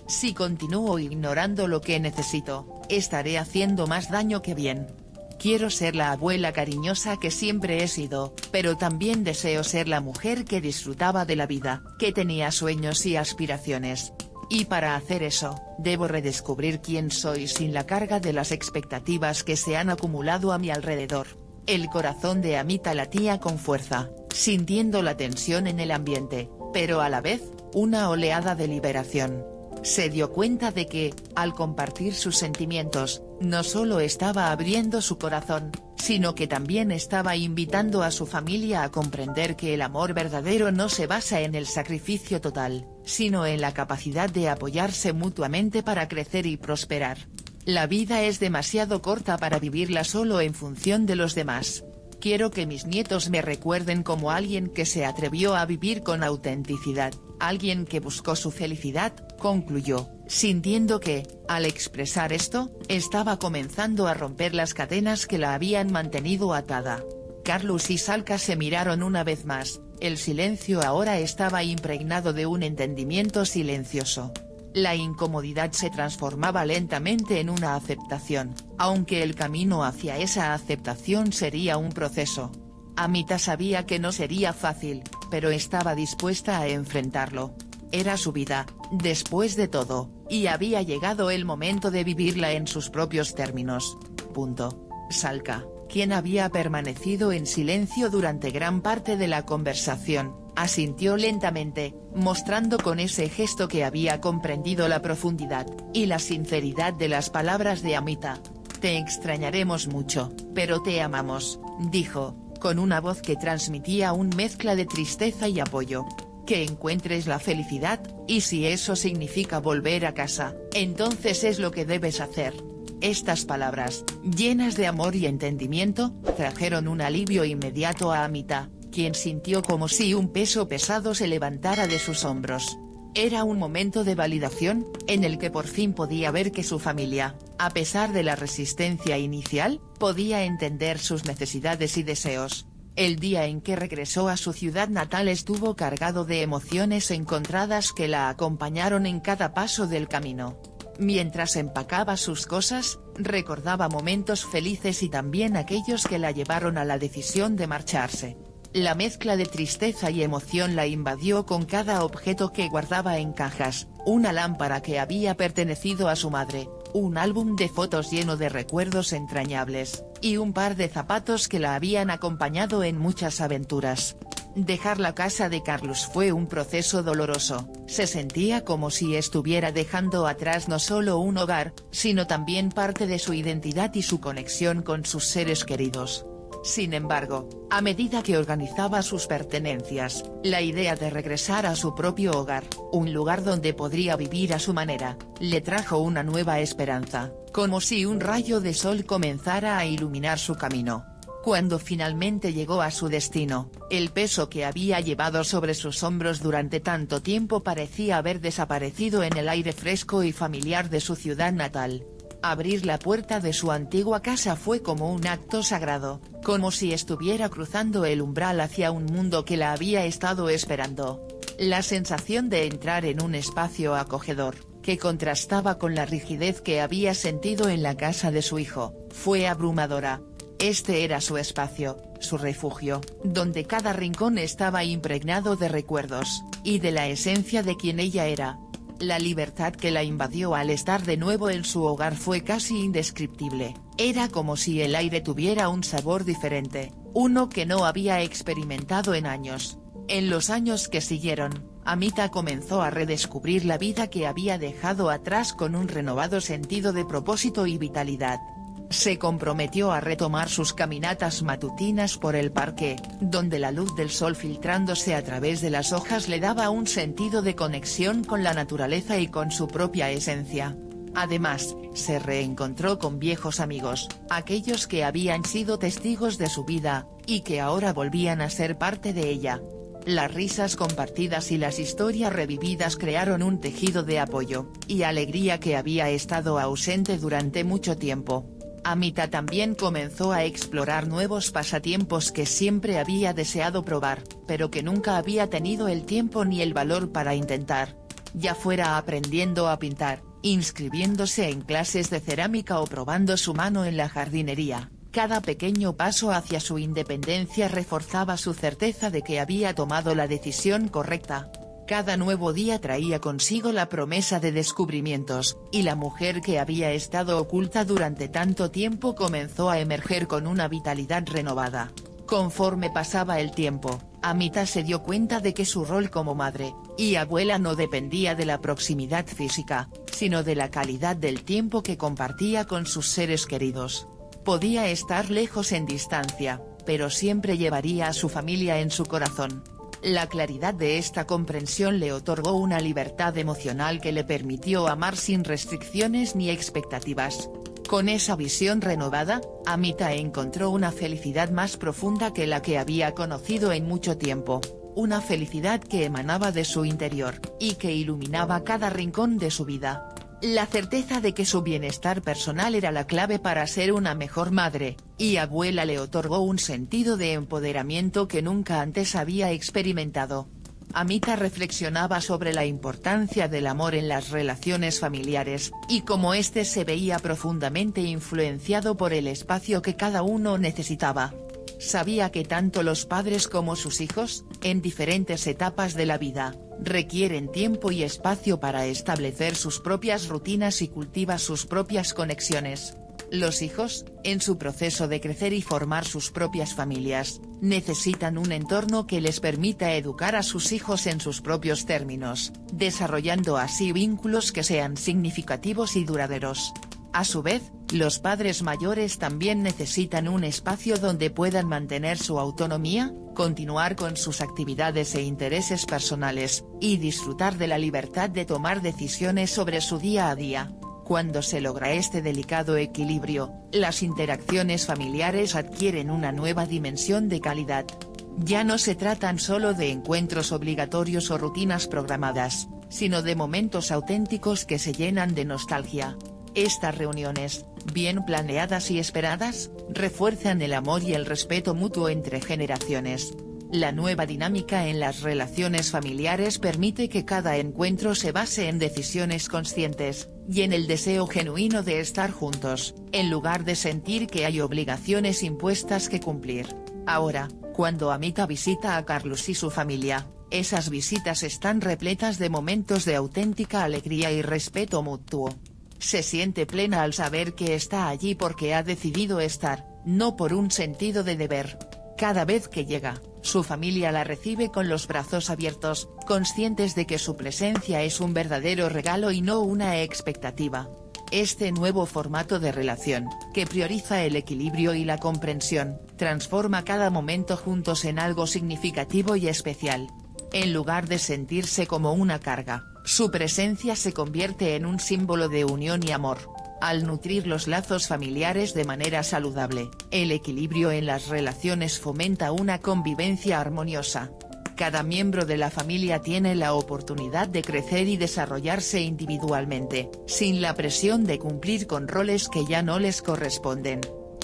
Si continúo ignorando lo que necesito, estaré haciendo más daño que bien. Quiero ser la abuela cariñosa que siempre he sido, pero también deseo ser la mujer que disfrutaba de la vida, que tenía sueños y aspiraciones. Y para hacer eso, debo redescubrir quién soy sin la carga de las expectativas que se han acumulado a mi alrededor. El corazón de Amita latía con fuerza, sintiendo la tensión en el ambiente, pero a la vez, una oleada de liberación. Se dio cuenta de que, al compartir sus sentimientos, no solo estaba abriendo su corazón, sino que también estaba invitando a su familia a comprender que el amor verdadero no se basa en el sacrificio total, sino en la capacidad de apoyarse mutuamente para crecer y prosperar. La vida es demasiado corta para vivirla solo en función de los demás. Quiero que mis nietos me recuerden como alguien que se atrevió a vivir con autenticidad, alguien que buscó su felicidad, concluyó, sintiendo que, al expresar esto, estaba comenzando a romper las cadenas que la habían mantenido atada. Carlos y Salka se miraron una vez más, el silencio ahora estaba impregnado de un entendimiento silencioso. La incomodidad se transformaba lentamente en una aceptación, aunque el camino hacia esa aceptación sería un proceso. Amita sabía que no sería fácil, pero estaba dispuesta a enfrentarlo. Era su vida, después de todo, y había llegado el momento de vivirla en sus propios términos. Salka, quien había permanecido en silencio durante gran parte de la conversación, asintió lentamente, mostrando con ese gesto que había comprendido la profundidad y la sinceridad de las palabras de Amita. Te extrañaremos mucho, pero te amamos, dijo, con una voz que transmitía una mezcla de tristeza y apoyo. Que encuentres la felicidad, y si eso significa volver a casa, entonces es lo que debes hacer. Estas palabras, llenas de amor y entendimiento, trajeron un alivio inmediato a Amita, quien sintió como si un peso pesado se levantara de sus hombros. Era un momento de validación, en el que por fin podía ver que su familia, a pesar de la resistencia inicial, podía entender sus necesidades y deseos. El día en que regresó a su ciudad natal estuvo cargado de emociones encontradas que la acompañaron en cada paso del camino. Mientras empacaba sus cosas, recordaba momentos felices y también aquellos que la llevaron a la decisión de marcharse. La mezcla de tristeza y emoción la invadió con cada objeto que guardaba en cajas, una lámpara que había pertenecido a su madre, un álbum de fotos lleno de recuerdos entrañables, y un par de zapatos que la habían acompañado en muchas aventuras. Dejar la casa de Carlos fue un proceso doloroso, se sentía como si estuviera dejando atrás no solo un hogar, sino también parte de su identidad y su conexión con sus seres queridos. Sin embargo, a medida que organizaba sus pertenencias, la idea de regresar a su propio hogar, un lugar donde podría vivir a su manera, le trajo una nueva esperanza, como si un rayo de sol comenzara a iluminar su camino. Cuando finalmente llegó a su destino, el peso que había llevado sobre sus hombros durante tanto tiempo parecía haber desaparecido en el aire fresco y familiar de su ciudad natal. Abrir la puerta de su antigua casa fue como un acto sagrado, como si estuviera cruzando el umbral hacia un mundo que la había estado esperando. La sensación de entrar en un espacio acogedor, que contrastaba con la rigidez que había sentido en la casa de su hijo, fue abrumadora. Este era su espacio, su refugio, donde cada rincón estaba impregnado de recuerdos, y de la esencia de quien ella era. La libertad que la invadió al estar de nuevo en su hogar fue casi indescriptible, era como si el aire tuviera un sabor diferente, uno que no había experimentado en años. En los años que siguieron, Amita comenzó a redescubrir la vida que había dejado atrás con un renovado sentido de propósito y vitalidad. Se comprometió a retomar sus caminatas matutinas por el parque, donde la luz del sol filtrándose a través de las hojas le daba un sentido de conexión con la naturaleza y con su propia esencia. Además, se reencontró con viejos amigos, aquellos que habían sido testigos de su vida, y que ahora volvían a ser parte de ella. Las risas compartidas y las historias revividas crearon un tejido de apoyo y alegría que había estado ausente durante mucho tiempo. Amita también comenzó a explorar nuevos pasatiempos que siempre había deseado probar, pero que nunca había tenido el tiempo ni el valor para intentar. Ya fuera aprendiendo a pintar, inscribiéndose en clases de cerámica o probando su mano en la jardinería, cada pequeño paso hacia su independencia reforzaba su certeza de que había tomado la decisión correcta. Cada nuevo día traía consigo la promesa de descubrimientos, y la mujer que había estado oculta durante tanto tiempo comenzó a emerger con una vitalidad renovada. Conforme pasaba el tiempo, Amita se dio cuenta de que su rol como madre y abuela no dependía de la proximidad física, sino de la calidad del tiempo que compartía con sus seres queridos. Podía estar lejos en distancia, pero siempre llevaría a su familia en su corazón. La claridad de esta comprensión le otorgó una libertad emocional que le permitió amar sin restricciones ni expectativas. Con esa visión renovada, Amita encontró una felicidad más profunda que la que había conocido en mucho tiempo, una felicidad que emanaba de su interior, y que iluminaba cada rincón de su vida. La certeza de que su bienestar personal era la clave para ser una mejor madre y abuela le otorgó un sentido de empoderamiento que nunca antes había experimentado. Amita reflexionaba sobre la importancia del amor en las relaciones familiares, y cómo éste se veía profundamente influenciado por el espacio que cada uno necesitaba. Sabía que tanto los padres como sus hijos, en diferentes etapas de la vida, requieren tiempo y espacio para establecer sus propias rutinas y cultivar sus propias conexiones. Los hijos, en su proceso de crecer y formar sus propias familias, necesitan un entorno que les permita educar a sus hijos en sus propios términos, desarrollando así vínculos que sean significativos y duraderos. A su vez, los padres mayores también necesitan un espacio donde puedan mantener su autonomía, continuar con sus actividades e intereses personales, y disfrutar de la libertad de tomar decisiones sobre su día a día. Cuando se logra este delicado equilibrio, las interacciones familiares adquieren una nueva dimensión de calidad. Ya no se tratan solo de encuentros obligatorios o rutinas programadas, sino de momentos auténticos que se llenan de nostalgia. Estas reuniones, bien planeadas y esperadas, refuerzan el amor y el respeto mutuo entre generaciones. La nueva dinámica en las relaciones familiares permite que cada encuentro se base en decisiones conscientes, y en el deseo genuino de estar juntos, en lugar de sentir que hay obligaciones impuestas que cumplir. Ahora, cuando Amita visita a Carlos y su familia, esas visitas están repletas de momentos de auténtica alegría y respeto mutuo. Se siente plena al saber que está allí porque ha decidido estar, no por un sentido de deber. Cada vez que llega, su familia la recibe con los brazos abiertos, conscientes de que su presencia es un verdadero regalo y no una expectativa. Este nuevo formato de relación, que prioriza el equilibrio y la comprensión, transforma cada momento juntos en algo significativo y especial. En lugar de sentirse como una carga, su presencia se convierte en un símbolo de unión y amor. Al nutrir los lazos familiares de manera saludable, el equilibrio en las relaciones fomenta una convivencia armoniosa. Cada miembro de la familia tiene la oportunidad de crecer y desarrollarse individualmente, sin la presión de cumplir con roles que ya no les corresponden.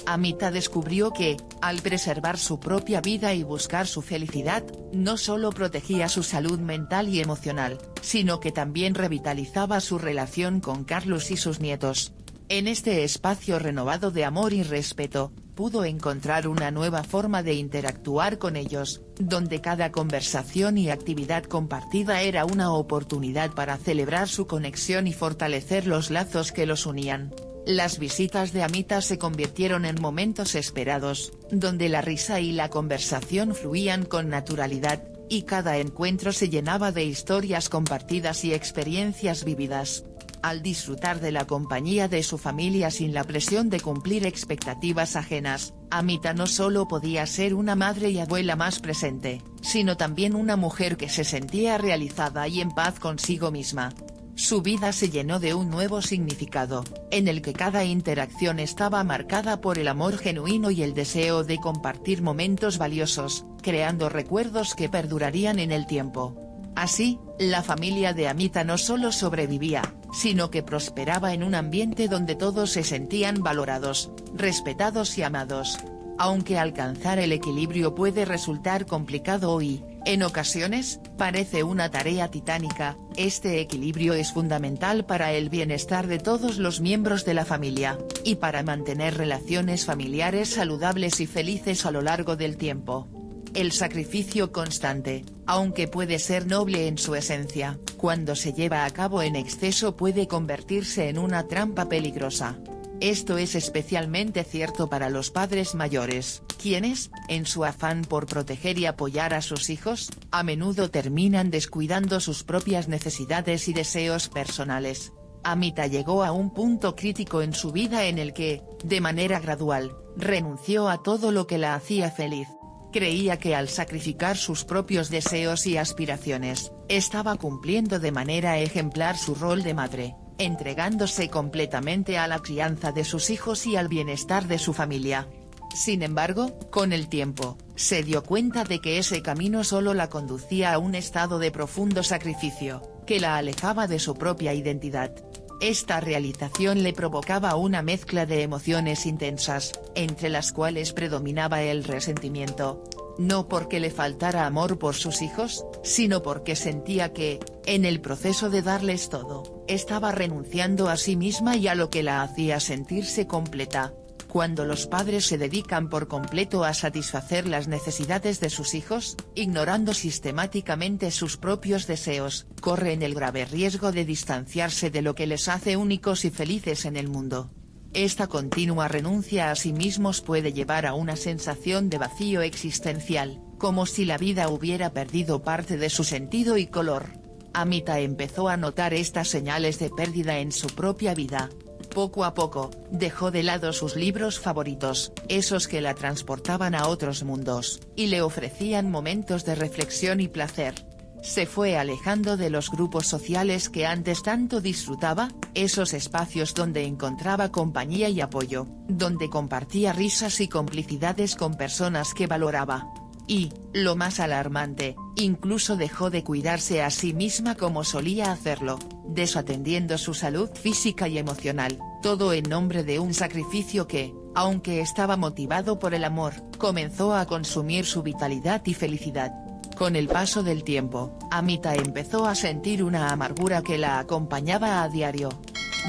Amita descubrió que, al preservar su propia vida y buscar su felicidad, no solo protegía su salud mental y emocional, sino que también revitalizaba su relación con Carlos y sus nietos. En este espacio renovado de amor y respeto, pudo encontrar una nueva forma de interactuar con ellos, donde cada conversación y actividad compartida era una oportunidad para celebrar su conexión y fortalecer los lazos que los unían. Las visitas de Amita se convirtieron en momentos esperados, donde la risa y la conversación fluían con naturalidad, y cada encuentro se llenaba de historias compartidas y experiencias vividas. Al disfrutar de la compañía de su familia sin la presión de cumplir expectativas ajenas, Amita no solo podía ser una madre y abuela más presente, sino también una mujer que se sentía realizada y en paz consigo misma. Su vida se llenó de un nuevo significado, en el que cada interacción estaba marcada por el amor genuino y el deseo de compartir momentos valiosos, creando recuerdos que perdurarían en el tiempo. Así, la familia de Amita no solo sobrevivía, sino que prosperaba en un ambiente donde todos se sentían valorados, respetados y amados. Aunque alcanzar el equilibrio puede resultar complicado y, en ocasiones, parece una tarea titánica, este equilibrio es fundamental para el bienestar de todos los miembros de la familia, y para mantener relaciones familiares saludables y felices a lo largo del tiempo. El sacrificio constante, aunque puede ser noble en su esencia, cuando se lleva a cabo en exceso puede convertirse en una trampa peligrosa. Esto es especialmente cierto para los padres mayores, quienes, en su afán por proteger y apoyar a sus hijos, a menudo terminan descuidando sus propias necesidades y deseos personales. Amita llegó a un punto crítico en su vida en el que, de manera gradual, renunció a todo lo que la hacía feliz. Creía que al sacrificar sus propios deseos y aspiraciones, estaba cumpliendo de manera ejemplar su rol de madre, entregándose completamente a la crianza de sus hijos y al bienestar de su familia. Sin embargo, con el tiempo, se dio cuenta de que ese camino solo la conducía a un estado de profundo sacrificio, que la alejaba de su propia identidad. Esta realización le provocaba una mezcla de emociones intensas, entre las cuales predominaba el resentimiento. No porque le faltara amor por sus hijos, sino porque sentía que, en el proceso de darles todo, estaba renunciando a sí misma y a lo que la hacía sentirse completa. Cuando los padres se dedican por completo a satisfacer las necesidades de sus hijos, ignorando sistemáticamente sus propios deseos, corren el grave riesgo de distanciarse de lo que les hace únicos y felices en el mundo. Esta continua renuncia a sí mismos puede llevar a una sensación de vacío existencial, como si la vida hubiera perdido parte de su sentido y color. Amita empezó a notar estas señales de pérdida en su propia vida. Poco a poco, dejó de lado sus libros favoritos, esos que la transportaban a otros mundos, y le ofrecían momentos de reflexión y placer. Se fue alejando de los grupos sociales que antes tanto disfrutaba, esos espacios donde encontraba compañía y apoyo, donde compartía risas y complicidades con personas que valoraba. Y, lo más alarmante, incluso dejó de cuidarse a sí misma como solía hacerlo, desatendiendo su salud física y emocional, todo en nombre de un sacrificio que, aunque estaba motivado por el amor, comenzó a consumir su vitalidad y felicidad. Con el paso del tiempo, Amita empezó a sentir una amargura que la acompañaba a diario.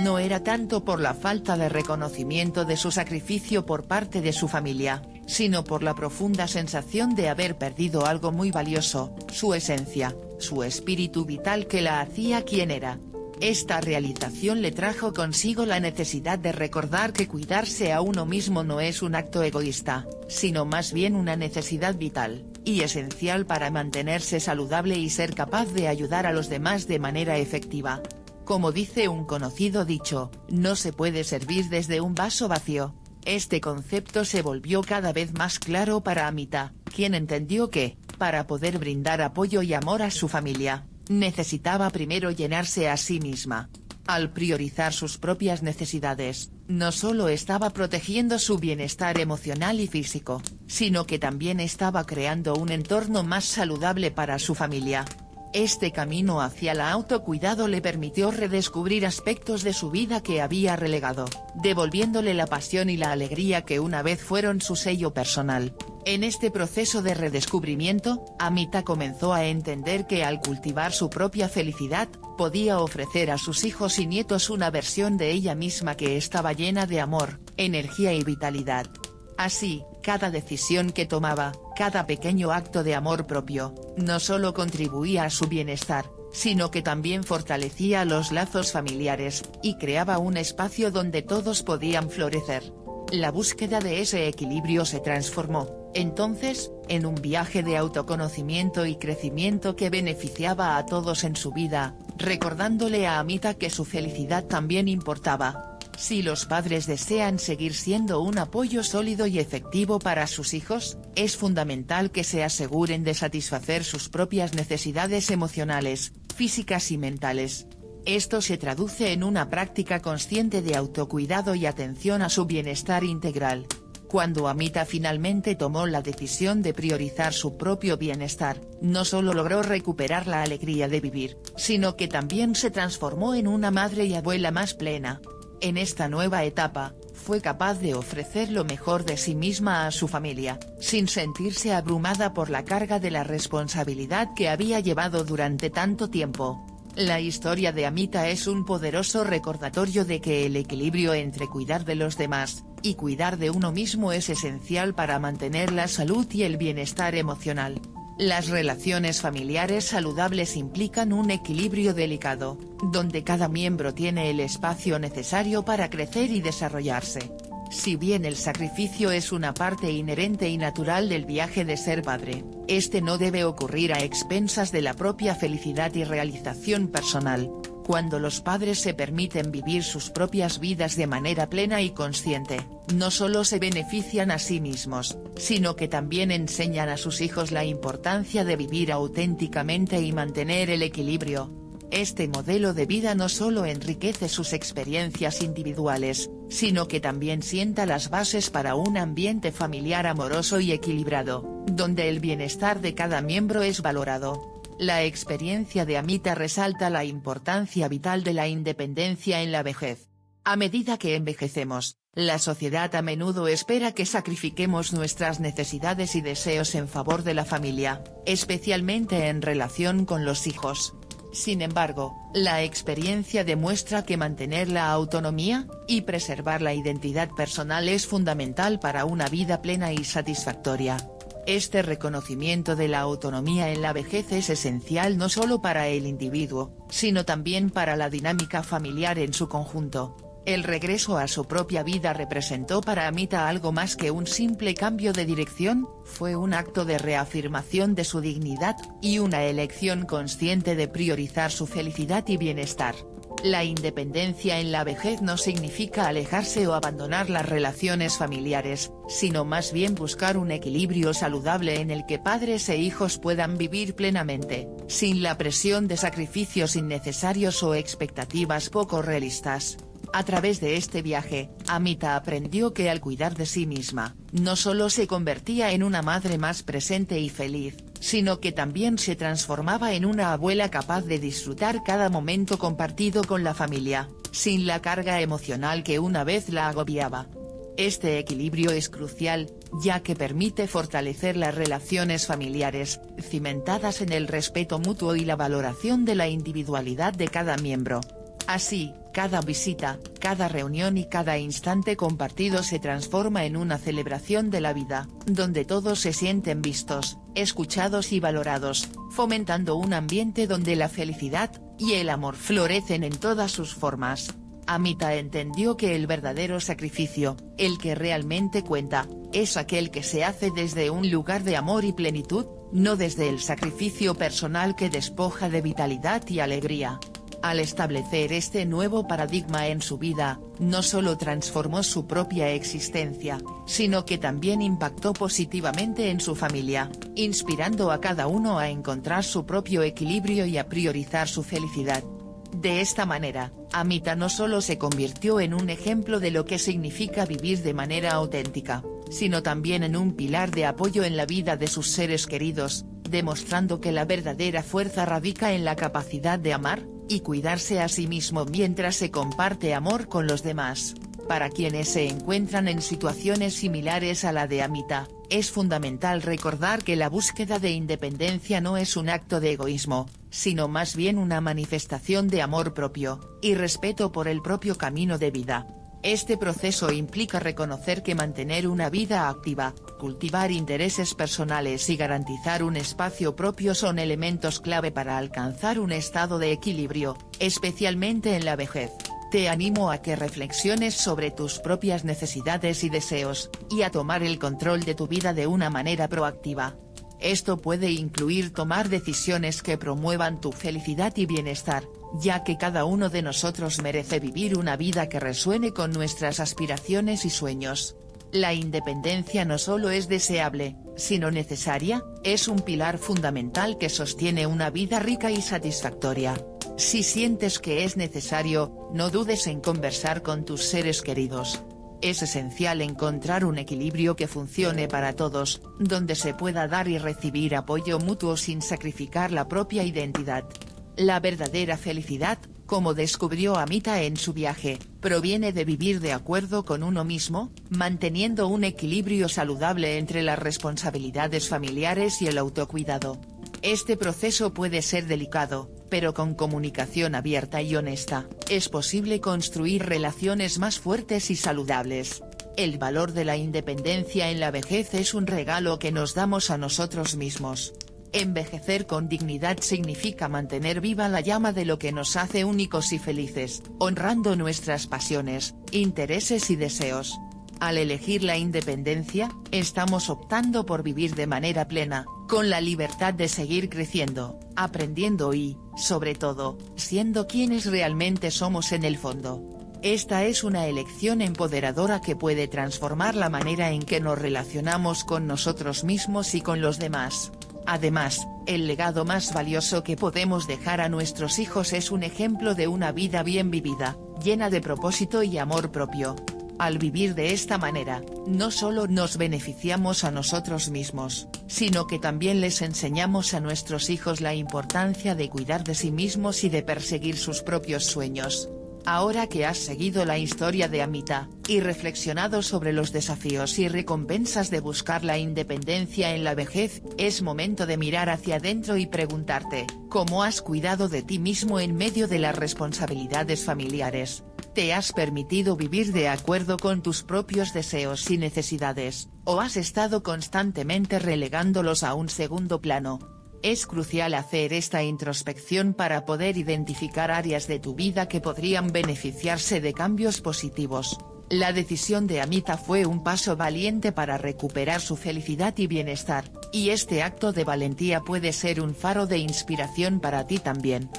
No era tanto por la falta de reconocimiento de su sacrificio por parte de su familia, sino por la profunda sensación de haber perdido algo muy valioso, su esencia, su espíritu vital que la hacía quien era. Esta realización le trajo consigo la necesidad de recordar que cuidarse a uno mismo no es un acto egoísta, sino más bien una necesidad vital, y esencial para mantenerse saludable y ser capaz de ayudar a los demás de manera efectiva. Como dice un conocido dicho, no se puede servir desde un vaso vacío. Este concepto se volvió cada vez más claro para Amita, quien entendió que, para poder brindar apoyo y amor a su familia, necesitaba primero llenarse a sí misma. Al priorizar sus propias necesidades, no solo estaba protegiendo su bienestar emocional y físico, sino que también estaba creando un entorno más saludable para su familia. Este camino hacia el autocuidado le permitió redescubrir aspectos de su vida que había relegado, devolviéndole la pasión y la alegría que una vez fueron su sello personal. En este proceso de redescubrimiento, Amita comenzó a entender que al cultivar su propia felicidad, podía ofrecer a sus hijos y nietos una versión de ella misma que estaba llena de amor, energía y vitalidad. Así, cada decisión que tomaba, cada pequeño acto de amor propio, no solo contribuía a su bienestar, sino que también fortalecía los lazos familiares, y creaba un espacio donde todos podían florecer. La búsqueda de ese equilibrio se transformó, entonces, en un viaje de autoconocimiento y crecimiento que beneficiaba a todos en su vida, recordándole a Amita que su felicidad también importaba. Si los padres desean seguir siendo un apoyo sólido y efectivo para sus hijos, es fundamental que se aseguren de satisfacer sus propias necesidades emocionales, físicas y mentales. Esto se traduce en una práctica consciente de autocuidado y atención a su bienestar integral. Cuando Amita finalmente tomó la decisión de priorizar su propio bienestar, no solo logró recuperar la alegría de vivir, sino que también se transformó en una madre y abuela más plena. En esta nueva etapa, fue capaz de ofrecer lo mejor de sí misma a su familia, sin sentirse abrumada por la carga de la responsabilidad que había llevado durante tanto tiempo. La historia de Amita es un poderoso recordatorio de que el equilibrio entre cuidar de los demás, y cuidar de uno mismo es esencial para mantener la salud y el bienestar emocional. Las relaciones familiares saludables implican un equilibrio delicado, donde cada miembro tiene el espacio necesario para crecer y desarrollarse. Si bien el sacrificio es una parte inherente y natural del viaje de ser padre, este no debe ocurrir a expensas de la propia felicidad y realización personal. Cuando los padres se permiten vivir sus propias vidas de manera plena y consciente, no solo se benefician a sí mismos, sino que también enseñan a sus hijos la importancia de vivir auténticamente y mantener el equilibrio. Este modelo de vida no solo enriquece sus experiencias individuales, sino que también sienta las bases para un ambiente familiar amoroso y equilibrado, donde el bienestar de cada miembro es valorado. La experiencia de Amita resalta la importancia vital de la independencia en la vejez. A medida que envejecemos, la sociedad a menudo espera que sacrifiquemos nuestras necesidades y deseos en favor de la familia, especialmente en relación con los hijos. Sin embargo, la experiencia demuestra que mantener la autonomía, y preservar la identidad personal es fundamental para una vida plena y satisfactoria. Este reconocimiento de la autonomía en la vejez es esencial no solo para el individuo, sino también para la dinámica familiar en su conjunto. El regreso a su propia vida representó para Amita algo más que un simple cambio de dirección, fue un acto de reafirmación de su dignidad, y una elección consciente de priorizar su felicidad y bienestar. La independencia en la vejez no significa alejarse o abandonar las relaciones familiares, sino más bien buscar un equilibrio saludable en el que padres e hijos puedan vivir plenamente, sin la presión de sacrificios innecesarios o expectativas poco realistas. A través de este viaje, Amita aprendió que al cuidar de sí misma, no solo se convertía en una madre más presente y feliz, sino que también se transformaba en una abuela capaz de disfrutar cada momento compartido con la familia, sin la carga emocional que una vez la agobiaba. Este equilibrio es crucial, ya que permite fortalecer las relaciones familiares, cimentadas en el respeto mutuo y la valoración de la individualidad de cada miembro. Así, cada visita, cada reunión y cada instante compartido se transforma en una celebración de la vida, donde todos se sienten vistos, escuchados y valorados, fomentando un ambiente donde la felicidad y el amor florecen en todas sus formas. Amita entendió que el verdadero sacrificio, el que realmente cuenta, es aquel que se hace desde un lugar de amor y plenitud, no desde el sacrificio personal que despoja de vitalidad y alegría. Al establecer este nuevo paradigma en su vida, no solo transformó su propia existencia, sino que también impactó positivamente en su familia, inspirando a cada uno a encontrar su propio equilibrio y a priorizar su felicidad. De esta manera, Amita no solo se convirtió en un ejemplo de lo que significa vivir de manera auténtica, sino también en un pilar de apoyo en la vida de sus seres queridos, demostrando que la verdadera fuerza radica en la capacidad de amar y cuidarse a sí mismo mientras se comparte amor con los demás. Para quienes se encuentran en situaciones similares a la de Amita, es fundamental recordar que la búsqueda de independencia no es un acto de egoísmo, sino más bien una manifestación de amor propio y respeto por el propio camino de vida. Este proceso implica reconocer que mantener una vida activa, cultivar intereses personales y garantizar un espacio propio son elementos clave para alcanzar un estado de equilibrio, especialmente en la vejez. Te animo a que reflexiones sobre tus propias necesidades y deseos, y a tomar el control de tu vida de una manera proactiva. Esto puede incluir tomar decisiones que promuevan tu felicidad y bienestar, ya que cada uno de nosotros merece vivir una vida que resuene con nuestras aspiraciones y sueños. La independencia no solo es deseable, sino necesaria, es un pilar fundamental que sostiene una vida rica y satisfactoria. Si sientes que es necesario, no dudes en conversar con tus seres queridos. Es esencial encontrar un equilibrio que funcione para todos, donde se pueda dar y recibir apoyo mutuo sin sacrificar la propia identidad. La verdadera felicidad, como descubrió Amita en su viaje, proviene de vivir de acuerdo con uno mismo, manteniendo un equilibrio saludable entre las responsabilidades familiares y el autocuidado. Este proceso puede ser delicado, pero con comunicación abierta y honesta, es posible construir relaciones más fuertes y saludables. El valor de la independencia en la vejez es un regalo que nos damos a nosotros mismos. Envejecer con dignidad significa mantener viva la llama de lo que nos hace únicos y felices, honrando nuestras pasiones, intereses y deseos. Al elegir la independencia, estamos optando por vivir de manera plena, con la libertad de seguir creciendo, aprendiendo y, sobre todo, siendo quienes realmente somos en el fondo. Esta es una elección empoderadora que puede transformar la manera en que nos relacionamos con nosotros mismos y con los demás. Además, el legado más valioso que podemos dejar a nuestros hijos es un ejemplo de una vida bien vivida, llena de propósito y amor propio. Al vivir de esta manera, no solo nos beneficiamos a nosotros mismos, sino que también les enseñamos a nuestros hijos la importancia de cuidar de sí mismos y de perseguir sus propios sueños. Ahora que has seguido la historia de Amita, y reflexionado sobre los desafíos y recompensas de buscar la independencia en la vejez, es momento de mirar hacia adentro y preguntarte, ¿cómo has cuidado de ti mismo en medio de las responsabilidades familiares? ¿Te has permitido vivir de acuerdo con tus propios deseos y necesidades, o has estado constantemente relegándolos a un segundo plano? Es crucial hacer esta introspección para poder identificar áreas de tu vida que podrían beneficiarse de cambios positivos. La decisión de Amita fue un paso valiente para recuperar su felicidad y bienestar, y este acto de valentía puede ser un faro de inspiración para ti también.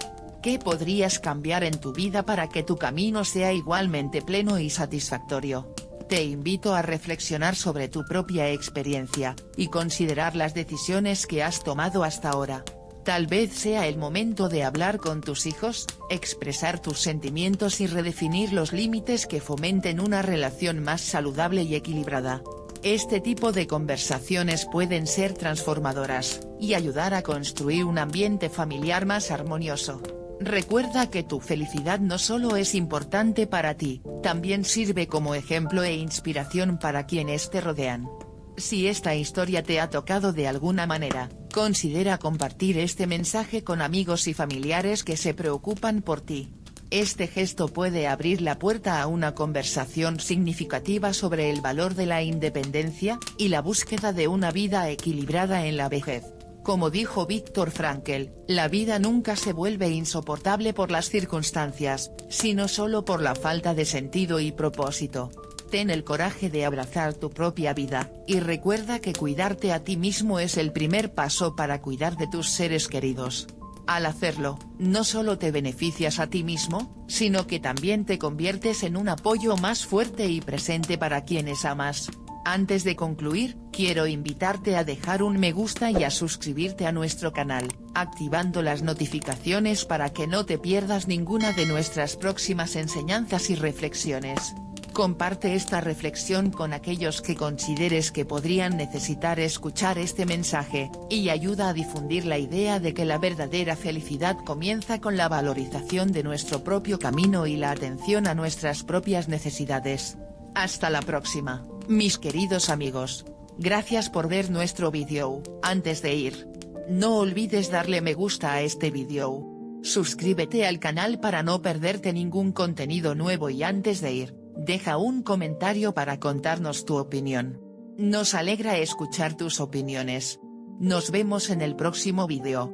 ¿Qué podrías cambiar en tu vida para que tu camino sea igualmente pleno y satisfactorio? Te invito a reflexionar sobre tu propia experiencia, y considerar las decisiones que has tomado hasta ahora. Tal vez sea el momento de hablar con tus hijos, expresar tus sentimientos y redefinir los límites que fomenten una relación más saludable y equilibrada. Este tipo de conversaciones pueden ser transformadoras, y ayudar a construir un ambiente familiar más armonioso. Recuerda que tu felicidad no solo es importante para ti, también sirve como ejemplo e inspiración para quienes te rodean. Si esta historia te ha tocado de alguna manera, considera compartir este mensaje con amigos y familiares que se preocupan por ti. Este gesto puede abrir la puerta a una conversación significativa sobre el valor de la independencia, y la búsqueda de una vida equilibrada en la vejez. Como dijo Viktor Frankl, la vida nunca se vuelve insoportable por las circunstancias, sino solo por la falta de sentido y propósito. Ten el coraje de abrazar tu propia vida, y recuerda que cuidarte a ti mismo es el primer paso para cuidar de tus seres queridos. Al hacerlo, no solo te beneficias a ti mismo, sino que también te conviertes en un apoyo más fuerte y presente para quienes amas. Antes de concluir, quiero invitarte a dejar un me gusta y a suscribirte a nuestro canal, activando las notificaciones para que no te pierdas ninguna de nuestras próximas enseñanzas y reflexiones. Comparte esta reflexión con aquellos que consideres que podrían necesitar escuchar este mensaje, y ayuda a difundir la idea de que la verdadera felicidad comienza con la valorización de nuestro propio camino y la atención a nuestras propias necesidades. Hasta la próxima, mis queridos amigos. Gracias por ver nuestro vídeo. Antes de ir, no olvides darle me gusta a este vídeo. Suscríbete al canal para no perderte ningún contenido nuevo y antes de ir, deja un comentario para contarnos tu opinión. Nos alegra escuchar tus opiniones. Nos vemos en el próximo vídeo.